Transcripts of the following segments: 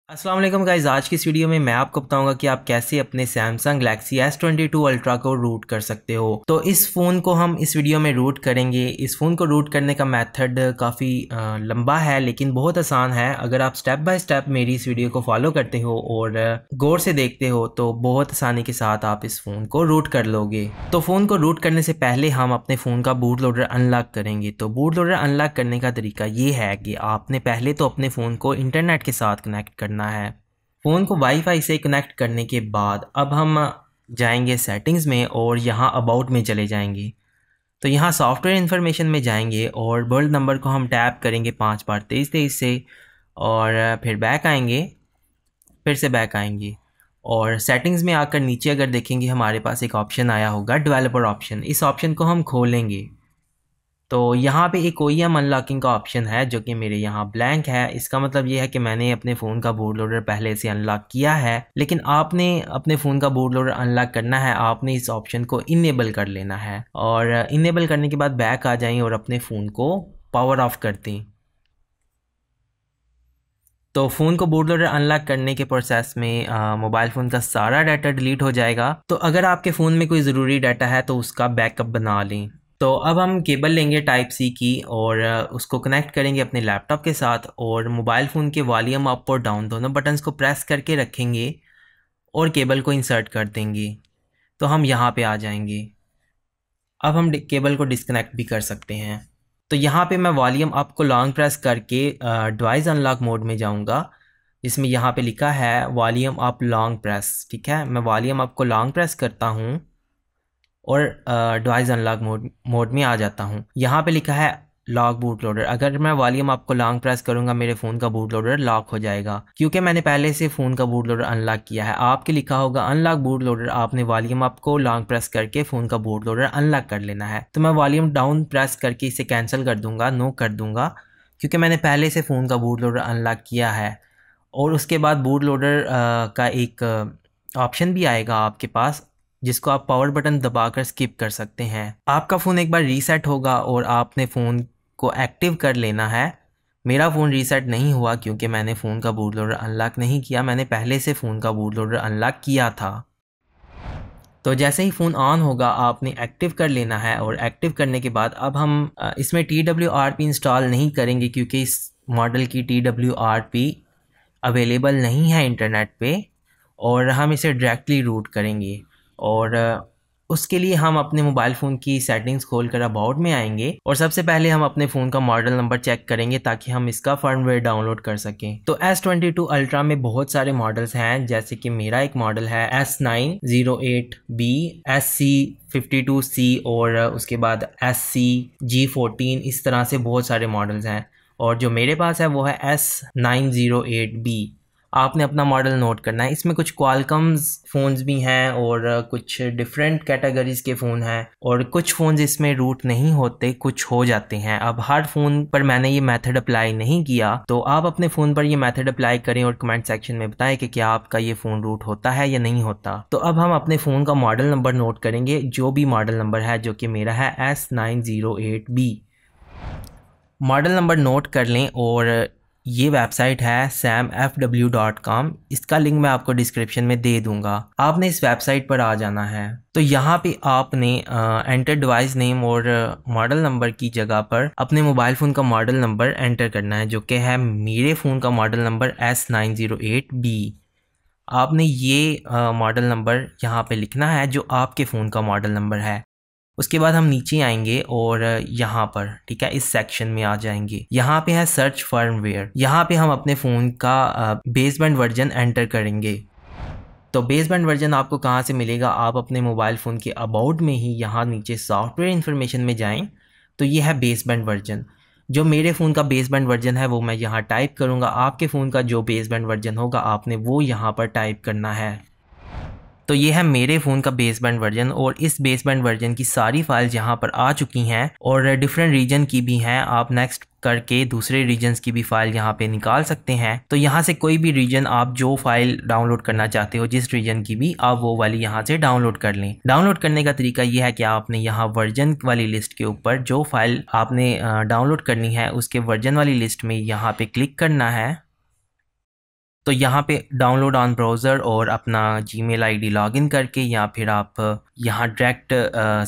अस्सलाम वालेकुम गाइस। आज की इस वीडियो में मैं आपको बताऊंगा कि आप कैसे अपने Samsung Galaxy S22 Ultra को रूट कर सकते हो। तो इस फ़ोन को हम इस वीडियो में रूट करेंगे। इस फ़ोन को रूट करने का मेथड काफ़ी लंबा है लेकिन बहुत आसान है। अगर आप स्टेप बाय स्टेप मेरी इस वीडियो को फॉलो करते हो और गौर से देखते हो तो बहुत आसानी के साथ आप इस फ़ोन को रूट कर लोगे। तो फ़ोन को रूट करने से पहले हम अपने फ़ोन का बूट लोडर अनलॉक करेंगे। तो बूट लोडर अनलॉक करने का तरीका ये है कि आपने पहले तो अपने फ़ोन को इंटरनेट के साथ कनेक्ट करना है। फ़ोन को वाईफाई से कनेक्ट करने के बाद अब हम जाएंगे सेटिंग्स में और यहाँ अबाउट में चले जाएंगे। तो यहाँ सॉफ्टवेयर इन्फॉर्मेशन में जाएंगे और वर्ल्ड नंबर को हम टैप करेंगे 5 बार तेज़ तेज़ से और फिर बैक आएंगे, फिर से बैक आएंगे और सेटिंग्स में आकर नीचे अगर देखेंगे हमारे पास एक ऑप्शन आया होगा डेवलपर ऑप्शन। इस ऑप्शन को हम खोलेंगे तो यहाँ पे एक OEM अनलॉकिंग का ऑप्शन है जो कि मेरे यहाँ ब्लैंक है। इसका मतलब ये है कि मैंने अपने फ़ोन का बूट लोडर पहले से अनलॉक किया है, लेकिन आपने अपने फ़ोन का बूट लोडर अनलॉक करना है, आपने इस ऑप्शन को इनेबल कर लेना है और इनेबल करने के बाद बैक आ जाएं और अपने फ़ोन को पावर ऑफ कर दें। तो फ़ोन को बूट लोडर अनलॉक करने के प्रोसेस में मोबाइल फ़ोन का सारा डाटा डिलीट हो जाएगा। तो अगर आपके फ़ोन में कोई ज़रूरी डाटा है तो उसका बैकअप बना लें। तो अब हम केबल लेंगे टाइप सी की और उसको कनेक्ट करेंगे अपने लैपटॉप के साथ और मोबाइल फ़ोन के वॉल्यूम अप और डाउन दोनों बटन्स को प्रेस करके रखेंगे और केबल को इंसर्ट कर देंगे। तो हम यहाँ पे आ जाएंगे। अब हम केबल को डिस्कनेक्ट भी कर सकते हैं। तो यहाँ पे मैं वॉल्यूम अप को लॉन्ग प्रेस करके डिवाइस अनलॉक मोड में जाऊँगा, जिसमें यहाँ पे लिखा है वॉल्यूम अप लॉन्ग प्रेस। ठीक है, मैं वॉल्यूम अप को लॉन्ग प्रेस करता हूँ और डिवाइस अनलॉक मोड में आ जाता हूँ। यहाँ पे लिखा है लॉक बूट लोडर। अगर मैं वॉल्यूम अप को लॉन्ग प्रेस करूँगा मेरे फ़ोन का बूट लोडर लॉक हो जाएगा, क्योंकि मैंने पहले से फ़ोन का बूट लोडर अनलॉक किया है। आपके लिखा होगा अनलॉक बूट लोडर, आपने वॉल्यूम अप को लॉन्ग प्रेस करके फ़ोन का बूट लोडर अनलॉक कर लेना है। तो मैं वॉल्यूम डाउन प्रेस करके इसे कैंसिल कर दूँगा, नो कर दूँगा, क्योंकि मैंने पहले से फ़ोन का बूट लोडर अनलॉक किया है। और उसके बाद बूट लोडर का एक ऑप्शन भी आएगा आपके पास, जिसको आप पावर बटन दबाकर स्किप कर सकते हैं। आपका फ़ोन एक बार रीसेट होगा और आपने फ़ोन को एक्टिव कर लेना है। मेरा फ़ोन रीसेट नहीं हुआ क्योंकि मैंने फ़ोन का बूट लोडर अनलॉक नहीं किया, मैंने पहले से फ़ोन का बूट लोडर अनलॉक किया था। तो जैसे ही फ़ोन ऑन होगा आपने एक्टिव कर लेना है और एक्टिव करने के बाद अब हम इसमें TWRP इंस्टॉल नहीं करेंगे क्योंकि इस मॉडल की TWRP अवेलेबल नहीं है इंटरनेट पे, और हम इसे डायरेक्टली रूट करेंगे। और उसके लिए हम अपने मोबाइल फ़ोन की सेटिंग्स खोलकर अबाउट में आएंगे और सबसे पहले हम अपने फ़ोन का मॉडल नंबर चेक करेंगे ताकि हम इसका फर्मवेयर डाउनलोड कर सकें। तो S22 Ultra में बहुत सारे मॉडल्स हैं, जैसे कि मेरा एक मॉडल है S908B, SC52C और उसके बाद SCG14। इस तरह से बहुत सारे मॉडल्स हैं और जो मेरे पास है वो है S908B। आपने अपना मॉडल नोट करना है। इसमें कुछ क्वालकम्स फ़ोन्स भी हैं और कुछ डिफरेंट कैटेगरीज़ के फ़ोन हैं और कुछ फ़ोन्स इसमें रूट नहीं होते, कुछ हो जाते हैं। अब हर फ़ोन पर मैंने ये मेथड अप्लाई नहीं किया, तो आप अपने फ़ोन पर ये मेथड अप्लाई करें और कमेंट सेक्शन में बताएं कि क्या आपका ये फ़ोन रूट होता है या नहीं होता। तो अब हम अपने फ़ोन का मॉडल नंबर नोट करेंगे, जो भी मॉडल नंबर है, जो कि मेरा है S908B। मॉडल नंबर नोट कर लें और ये वेबसाइट है samfw.com। इसका लिंक मैं आपको डिस्क्रिप्शन में दे दूंगा। आपने इस वेबसाइट पर आ जाना है। तो यहाँ पे आपने एंटर डिवाइस नेम और मॉडल नंबर की जगह पर अपने मोबाइल फ़ोन का मॉडल नंबर एंटर करना है, जो कि है मेरे फ़ोन का मॉडल नंबर S908B। आपने ये मॉडल नंबर यहाँ पे लिखना है जो आपके फ़ोन का मॉडल नंबर है। उसके बाद हम नीचे आएंगे और यहाँ पर, ठीक है, इस सेक्शन में आ जाएंगे। यहाँ पे है सर्च फर्मवेयर। यहाँ पे हम अपने फ़ोन का बेसबैंड वर्जन एंटर करेंगे। तो बेसबैंड वर्जन आपको कहाँ से मिलेगा? आप अपने मोबाइल फ़ोन के अबाउट में ही यहाँ नीचे सॉफ्टवेयर इन्फॉर्मेशन में जाएं तो ये है बेसबैंड वर्जन। जो मेरे फ़ोन का बेसबैंड वर्जन है वो मैं यहाँ टाइप करूँगा। आपके फ़ोन का जो बेसबैंड वर्जन होगा आपने वो यहाँ पर टाइप करना है। तो ये है मेरे फ़ोन का बेसबैंड वर्जन और इस बेसबैंड वर्जन की सारी फाइल्स यहाँ पर आ चुकी हैं और डिफरेंट रीजन की भी हैं। आप नेक्स्ट करके दूसरे रीजन्स की भी फ़ाइल यहाँ पे निकाल सकते हैं। तो यहाँ से कोई भी रीजन आप जो फाइल डाउनलोड करना चाहते हो, जिस रीजन की भी, आप वो वाली यहाँ से डाउनलोड कर लें। डाउनलोड करने का तरीका ये है कि आपने यहाँ वर्जन वाली लिस्ट के ऊपर जो फाइल आपने डाउनलोड करनी है उसके वर्जन वाली लिस्ट में यहाँ पे क्लिक करना है। तो यहाँ पे डाउनलोड ऑन ब्राउज़र और अपना जीमेल आईडी लॉगिन करके या फिर आप यहाँ डायरेक्ट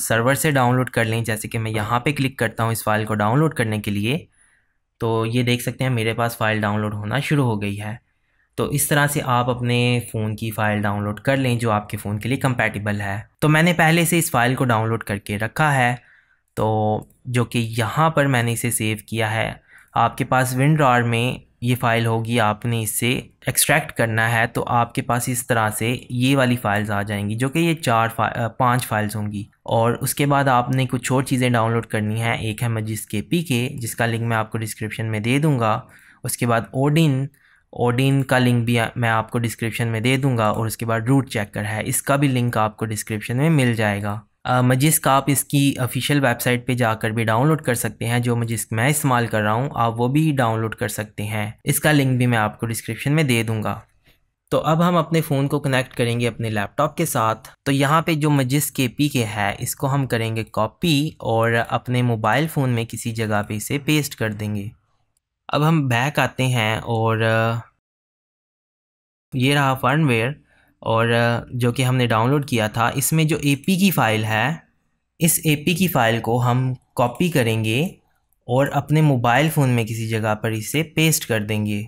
सर्वर से डाउनलोड कर लें। जैसे कि मैं यहाँ पे क्लिक करता हूँ इस फाइल को डाउनलोड करने के लिए, तो ये देख सकते हैं मेरे पास फ़ाइल डाउनलोड होना शुरू हो गई है। तो इस तरह से आप अपने फ़ोन की फ़ाइल डाउनलोड कर लें जो आपके फ़ोन के लिए कंपैटिबल है। तो मैंने पहले से इस फ़ाइल को डाउनलोड करके रखा है, तो जो कि यहाँ पर मैंने इसे सेव किया है। आपके पास WinRAR में ये फ़ाइल होगी, आपने इससे एक्सट्रैक्ट करना है, तो आपके पास इस तरह से ये वाली फ़ाइल्स आ जाएंगी जो कि ये 5 फाइल्स होंगी। और उसके बाद आपने कुछ और चीज़ें डाउनलोड करनी है। एक है Magisk APK जिसका लिंक मैं आपको डिस्क्रिप्शन में दे दूँगा। उसके बाद ओडिन का लिंक भी मैं आपको डिस्क्रिप्शन में दे दूँगा। और उसके बाद रूट चेकर है, इसका भी लिंक आपको डिस्क्रिप्शन में मिल जाएगा। Magisk आप इसकी ऑफिशियल वेबसाइट पे जाकर भी डाउनलोड कर सकते हैं। जो Magisk मैं इस्तेमाल कर रहा हूँ आप वो भी डाउनलोड कर सकते हैं, इसका लिंक भी मैं आपको डिस्क्रिप्शन में दे दूँगा। तो अब हम अपने फ़ोन को कनेक्ट करेंगे अपने लैपटॉप के साथ। तो यहाँ पे जो Magisk APK है इसको हम करेंगे कॉपी और अपने मोबाइल फ़ोन में किसी जगह पे इसे पेस्ट कर देंगे। अब हम बैक आते हैं और ये रहा फर्मवेयर, और जो कि हमने डाउनलोड किया था। इसमें जो AP की फ़ाइल है, इस AP की फ़ाइल को हम कॉपी करेंगे और अपने मोबाइल फ़ोन में किसी जगह पर इसे पेस्ट कर देंगे।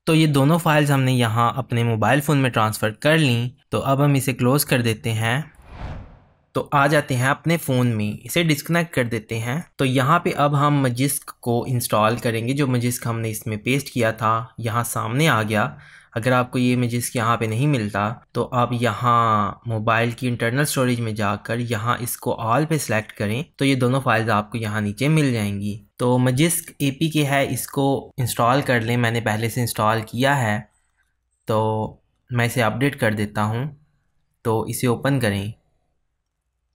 तो ये दोनों फाइल्स हमने यहाँ अपने मोबाइल फ़ोन में ट्रांसफ़र कर ली। तो अब हम इसे क्लोज़ कर देते हैं। तो आ जाते हैं अपने फ़ोन में, इसे डिस्कनेक्ट कर देते हैं। तो यहाँ पे अब हम Magisk को इंस्टॉल करेंगे। जो Magisk हमने इसमें पेस्ट किया था यहाँ सामने आ गया। अगर आपको ये Magisk यहाँ पे नहीं मिलता तो आप यहाँ मोबाइल की इंटरनल स्टोरेज में जाकर यहाँ इसको ऑल पे सिलेक्ट करें, तो ये दोनों फाइल्स आपको यहाँ नीचे मिल जाएंगी। तो Magisk APK है, इसको इंस्टॉल कर लें। मैंने पहले से इंस्टॉल किया है, तो मैं इसे अपडेट कर देता हूँ। तो इसे ओपन करें।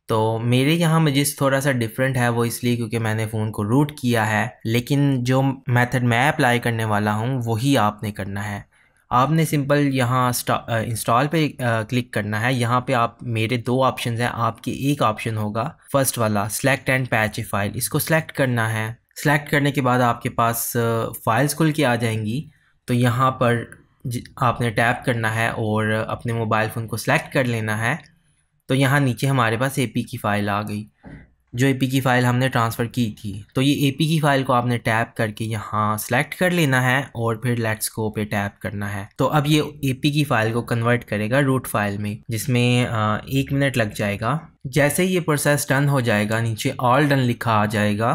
तो मेरे यहाँ Magisk थोड़ा सा डिफरेंट है, वो इसलिए क्योंकि मैंने फ़ोन को रूट किया है। लेकिन जो मेथड मैं अप्लाई करने वाला हूँ वही आपने करना है। आपने सिंपल यहाँ इंस्टॉल पे क्लिक करना है। यहाँ पे आप मेरे 2 ऑप्शन हैं, आपके एक ऑप्शन होगा फर्स्ट वाला select and patch A file, इसको सेलेक्ट करना है। सेलेक्ट करने के बाद आपके पास फाइल्स खुल के आ जाएंगी। तो यहाँ पर आपने टैप करना है और अपने मोबाइल फ़ोन को सेलेक्ट कर लेना है। तो यहाँ नीचे हमारे पास AP की फ़ाइल आ गई, जो AP की फ़ाइल हमने ट्रांसफ़र की थी। तो ये AP की फ़ाइल को आपने टैप करके यहाँ सेलेक्ट कर लेना है और फिर लेट्स गो पे टैप करना है। तो अब ये AP की फ़ाइल को कन्वर्ट करेगा रूट फाइल में, जिसमें 1 मिनट लग जाएगा। जैसे ही ये प्रोसेस डन हो जाएगा, नीचे ऑल डन लिखा आ जाएगा,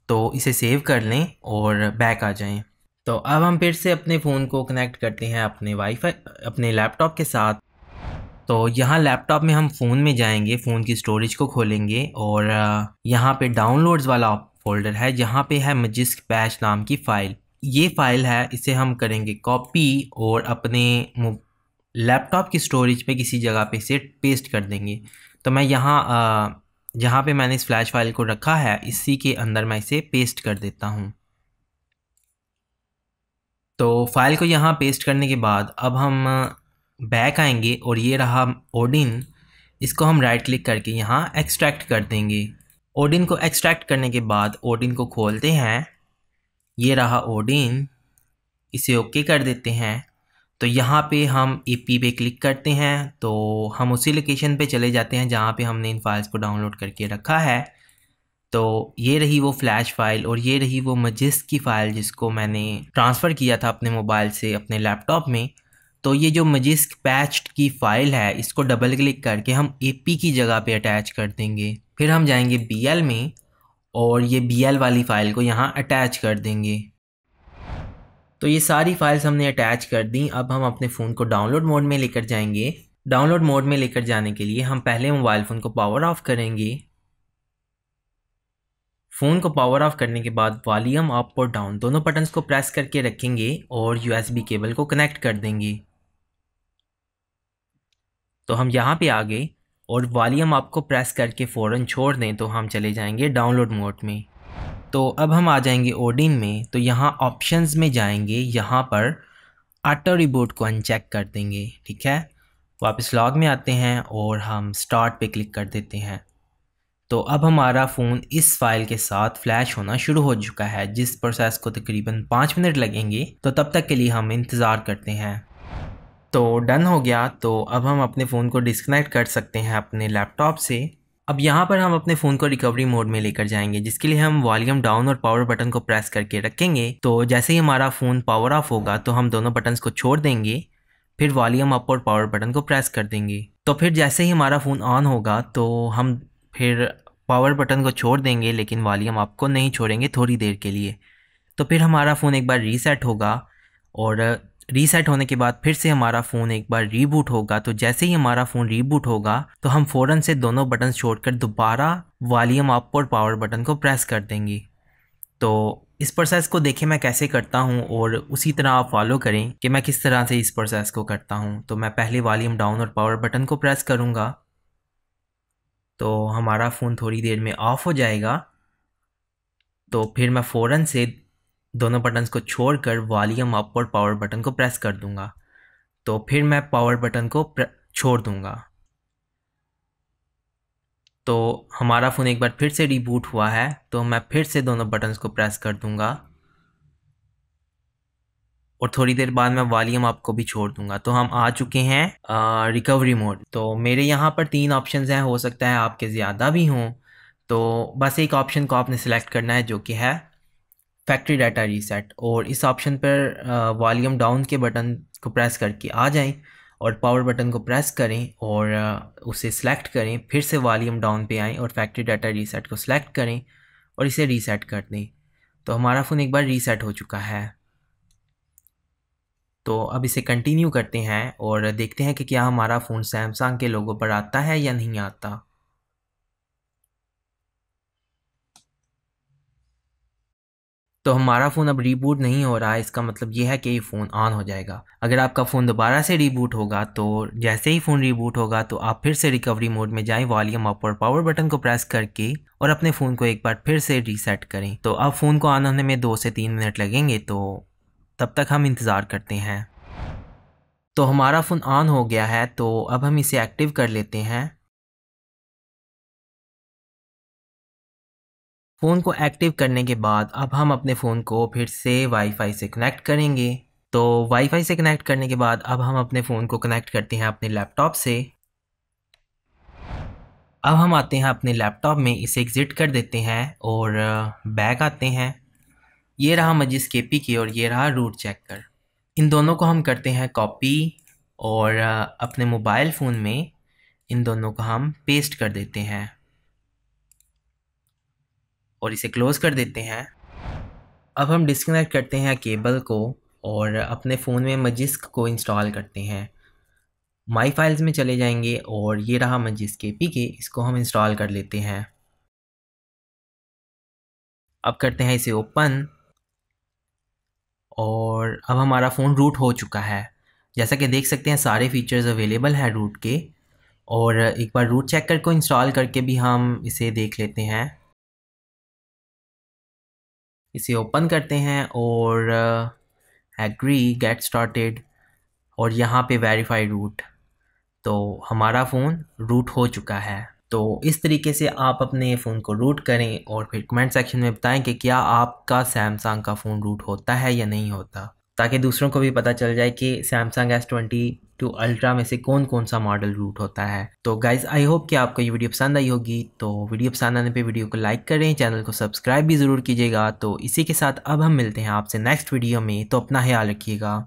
तो इसे सेव कर लें और बैक आ जाएं। तो अब हम फिर से अपने फ़ोन को कनेक्ट करते हैं अपने वाईफाई अपने लैपटॉप के साथ। तो यहाँ लैपटॉप में हम फ़ोन में जाएंगे, फ़ोन की स्टोरेज को खोलेंगे और यहाँ पे डाउनलोड्स वाला फोल्डर है, जहाँ पे है Magisk पैच नाम की फ़ाइल। ये फ़ाइल है, इसे हम करेंगे कॉपी और अपने लैपटॉप की स्टोरेज पे किसी जगह पे इसे पेस्ट कर देंगे। तो मैं यहाँ जहाँ पे मैंने इस फ्लैश फाइल को रखा है इसी के अंदर मैं इसे पेस्ट कर देता हूँ। तो फाइल को यहाँ पेस्ट करने के बाद अब हम बैक आएंगे और ये रहा ओडिन, इसको हम राइट क्लिक करके यहाँ एक्सट्रैक्ट कर देंगे। ओडिन को एक्सट्रैक्ट करने के बाद ओडिन को खोलते हैं। ये रहा ओडिन, इसे ओके कर देते हैं। तो यहाँ पे हम AP पे क्लिक करते हैं, तो हम उसी लोकेशन पे चले जाते हैं जहाँ पे हमने इन फाइल्स को डाउनलोड करके रखा है। तो ये रही वो फ्लैश फाइल और ये रही वो Magisk की फ़ाइल जिसको मैंने ट्रांसफ़र किया था अपने मोबाइल से अपने लैपटॉप में। तो ये जो Magisk पैच्ड की फ़ाइल है इसको डबल क्लिक करके हम AP की जगह पे अटैच कर देंगे। फिर हम जाएंगे BL में और ये BL वाली फ़ाइल को यहाँ अटैच कर देंगे। तो ये सारी फाइल्स हमने अटैच कर दी। अब हम अपने फ़ोन को डाउनलोड मोड में लेकर जाएंगे। डाउनलोड मोड में लेकर जाने के लिए हम पहले मोबाइल फ़ोन को पावर ऑफ करेंगे। फ़ोन को पावर ऑफ करने के बाद वॉल्यूम अप और डाउन दोनों बटन्स को प्रेस करके रखेंगे और USB केबल को कनेक्ट कर देंगे। तो हम यहाँ पे आ गए और वॉल्यूम अप को प्रेस करके फ़ौरन छोड़ दें तो हम चले जाएंगे डाउनलोड मोड में। तो अब हम आ जाएंगे ओडिन में। तो यहाँ ऑप्शंस में जाएंगे, यहाँ पर ऑटो रिबूट को अनचेक कर देंगे। ठीक है, वापस लॉग में आते हैं और हम स्टार्ट पे क्लिक कर देते हैं। तो अब हमारा फ़ोन इस फाइल के साथ फ्लैश होना शुरू हो चुका है, जिस प्रोसेस को तकरीबन 5 मिनट लगेंगे। तो तब तक के लिए हम इंतज़ार करते हैं। तो डन हो गया। तो अब हम अपने फ़ोन को डिस्कनेक्ट कर सकते हैं अपने लैपटॉप से। अब यहाँ पर हम अपने फ़ोन को रिकवरी मोड में लेकर जाएंगे, जिसके लिए हम वॉल्यूम डाउन और पावर बटन को प्रेस करके रखेंगे। तो जैसे ही हमारा फ़ोन पावर ऑफ होगा तो हम दोनों बटन्स को छोड़ देंगे, फिर वॉल्यूम अप और पावर बटन को प्रेस कर देंगे। तो फिर जैसे ही हमारा फ़ोन ऑन होगा तो हम फिर पावर बटन को छोड़ देंगे, लेकिन वॉल्यूम अप को नहीं छोड़ेंगे थोड़ी देर के लिए। तो फिर हमारा फ़ोन एक बार रीसेट होगा और रीसेट होने के बाद फिर से हमारा फ़ोन एक बार रीबूट होगा। तो जैसे ही हमारा फ़ोन रीबूट होगा तो हम फ़ौरन से दोनों बटन छोड़कर दोबारा वॉल्यूम अप और पावर बटन को प्रेस कर देंगे। तो इस प्रोसेस को देखें मैं कैसे करता हूं और उसी तरह आप फॉलो करें कि मैं किस तरह से इस प्रोसेस को करता हूं। तो मैं पहले वॉल्यूम डाउन और पावर बटन को प्रेस करूंगा, तो हमारा फ़ोन थोड़ी देर में ऑफ हो जाएगा। तो फिर मैं फ़ौरन से दोनों बटन्स को छोड़कर वॉल्यूम अप और पावर बटन को प्रेस कर दूंगा। तो फिर मैं पावर बटन को छोड़ दूंगा। तो हमारा फ़ोन एक बार फिर से रिबूट हुआ है। तो मैं फिर से दोनों बटन्स को प्रेस कर दूंगा और थोड़ी देर बाद मैं वॉल्यूम अप को भी छोड़ दूंगा। तो हम आ चुके हैं रिकवरी मोड। तो मेरे यहाँ पर 3 ऑप्शंस हैं, हो सकता है आपके ज़्यादा भी हों। तो बस एक ऑप्शन को आपने सेलेक्ट करना है जो कि है फैक्ट्री डाटा रीसेट, और इस ऑप्शन पर वॉल्यूम डाउन के बटन को प्रेस करके आ जाएं और पावर बटन को प्रेस करें और उसे सिलेक्ट करें। फिर से वॉल्यूम डाउन पे आएँ और फैक्ट्री डाटा रीसेट को सिलेक्ट करें और इसे रीसेट कर दें। तो हमारा फ़ोन एक बार रीसेट हो चुका है। तो अब इसे कंटिन्यू करते हैं और देखते हैं कि क्या हमारा फ़ोन सैमसंग के लोगो पर आता है या नहीं आता। तो हमारा फ़ोन अब रीबूट नहीं हो रहा है, इसका मतलब ये है कि ये फ़ोन ऑन हो जाएगा। अगर आपका फ़ोन दोबारा से रीबूट होगा तो जैसे ही फ़ोन रीबूट होगा तो आप फिर से रिकवरी मोड में जाएं, वॉल्यूम अप और पावर बटन को प्रेस करके और अपने फ़ोन को एक बार फिर से रीसेट करें। तो अब फ़ोन को ऑन होने में 2 से 3 मिनट लगेंगे, तो तब तक हम इंतज़ार करते हैं। तो हमारा फ़ोन ऑन हो गया है। तो अब हम इसे एक्टिव कर लेते हैं। फ़ोन को एक्टिव करने के बाद अब हम अपने फ़ोन को फिर से वाईफाई से कनेक्ट करेंगे। तो वाईफाई से कनेक्ट करने के बाद अब हम अपने फ़ोन को कनेक्ट करते हैं अपने लैपटॉप से। अब हम आते हैं अपने लैपटॉप में, इसे एग्ज़िट कर देते हैं और बैक आते हैं। ये रहा मजिस केपी की और ये रहा रूट चेकर। इन दोनों को हम करते हैं कॉपी और अपने मोबाइल फ़ोन में इन दोनों को हम पेस्ट कर देते हैं और इसे क्लोज़ कर देते हैं। अब हम डिस्कनेक्ट करते हैं केबल को और अपने फ़ोन में मजिस्क को इंस्टॉल करते हैं। माई फाइल्स में चले जाएंगे और ये रहा मजिस्क केपीके, इसको हम इंस्टॉल कर लेते हैं। अब करते हैं इसे ओपन और अब हमारा फ़ोन रूट हो चुका है। जैसा कि देख सकते हैं सारे फीचर्स अवेलेबल हैं रूट के। और एक बार रूट चेकर को इंस्टॉल करके भी हम इसे देख लेते हैं। इसे ओपन करते हैं और एग्री गेट स्टार्टेड और यहाँ पे वेरीफाई रूट। तो हमारा फ़ोन रूट हो चुका है। तो इस तरीके से आप अपने फ़ोन को रूट करें और फिर कमेंट सेक्शन में बताएं कि क्या आपका सैमसंग का फ़ोन रूट होता है या नहीं होता, ताकि दूसरों को भी पता चल जाए कि सैमसंग S22 अल्ट्रा में से कौन कौन सा मॉडल रूट होता है। तो गाइज़ आई होप कि आपको ये वीडियो पसंद आई होगी। तो वीडियो पसंद आने पे वीडियो को लाइक करें, चैनल को सब्सक्राइब भी ज़रूर कीजिएगा। तो इसी के साथ अब हम मिलते हैं आपसे नेक्स्ट वीडियो में। तो अपना ख्याल रखिएगा।